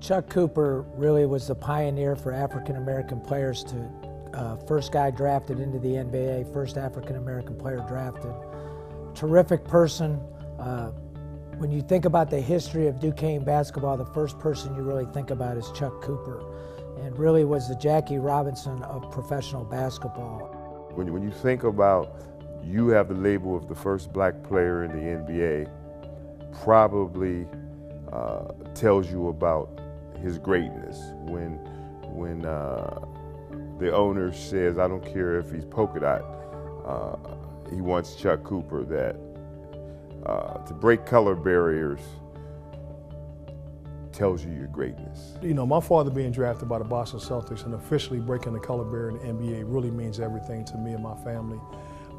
Chuck Cooper really was the pioneer for African-American players to, first guy drafted into the NBA, first African-American player drafted. Terrific person. When you think about the history of Duquesne basketball, the first person you really think about is Chuck Cooper, and really was the Jackie Robinson of professional basketball. When you think about, you have the label of the first black player in the NBA, probably tells you about his greatness. When the owner says, I don't care if he's polka dot, he wants Chuck Cooper, that to break color barriers tells you your greatness. You know, my father being drafted by the Boston Celtics and officially breaking the color barrier in the NBA really means everything to me and my family.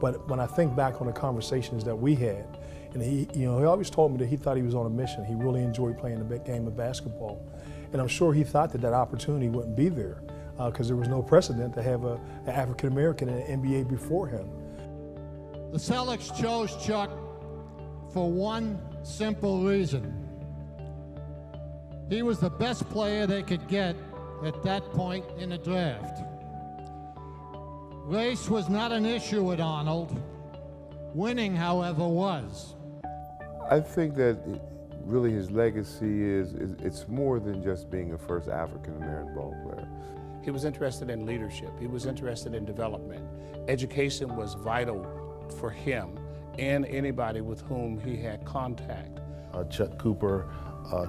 But when I think back on the conversations that we had, and he always told me that he thought he was on a mission. He really enjoyed playing the game of basketball. And I'm sure he thought that that opportunity wouldn't be there because there was no precedent to have an African-American in the NBA before him. The Celtics chose Chuck for one simple reason. He was the best player they could get at that point in the draft. Race was not an issue with Arnold. Winning, however, was. I think that really his legacy is it's more than just being a first African-American ball player. He was interested in leadership. He was interested in development. Education was vital for him and anybody with whom he had contact. Chuck Cooper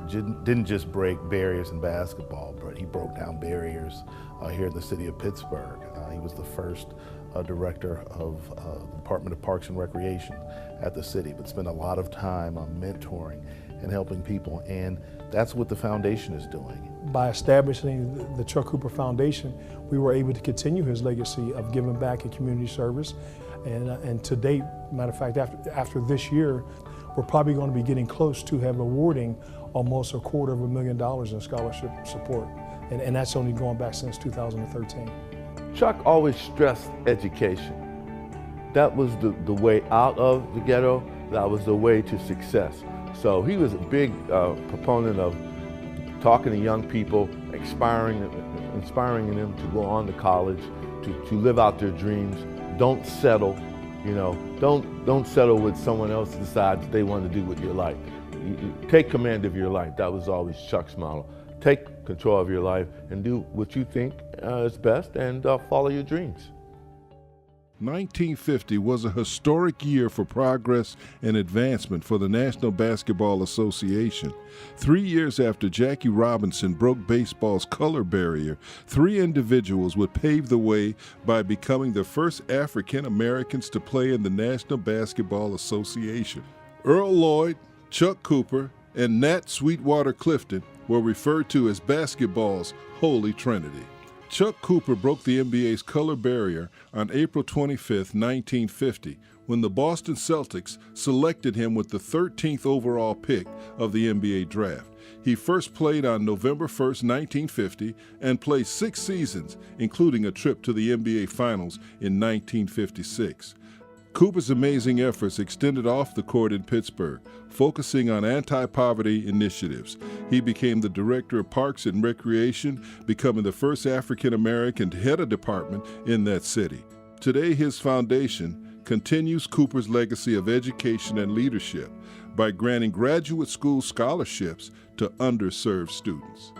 didn't just break barriers in basketball, but he broke down barriers here in the city of Pittsburgh. He was the first director of the Department of Parks and Recreation at the city, but spent a lot of time mentoring and helping people, and that's what the foundation is doing. By establishing the Chuck Cooper Foundation, we were able to continue his legacy of giving back and community service. And to date, matter of fact, after this year, we're probably going to be getting close to awarding almost $250,000 in scholarship support. And that's only going back since 2013. Chuck always stressed education. That was the way out of the ghetto. That was the way to success. So he was a big proponent of talking to young people, inspiring them to go on to college, to live out their dreams. Don't settle, don't settle with someone else decides they want to do with your life. You take command of your life. That was always Chuck's model. Take control of your life and do what you think is best and follow your dreams. 1950 was a historic year for progress and advancement for the National Basketball Association. 3 years after Jackie Robinson broke baseball's color barrier, 3 individuals would pave the way by becoming the first African Americans to play in the National Basketball Association. Earl Lloyd, Chuck Cooper, and Nat Sweetwater Clifton were referred to as basketball's Holy Trinity. Chuck Cooper broke the NBA's color barrier on April 25, 1950, when the Boston Celtics selected him with the 13th overall pick of the NBA draft. He first played on November 1, 1950, and played 6 seasons, including a trip to the NBA Finals in 1956. Cooper's amazing efforts extended off the court in Pittsburgh, focusing on anti-poverty initiatives. He became the director of Parks and Recreation, becoming the first African-American to head a department in that city. Today, his foundation continues Cooper's legacy of education and leadership by granting graduate school scholarships to underserved students.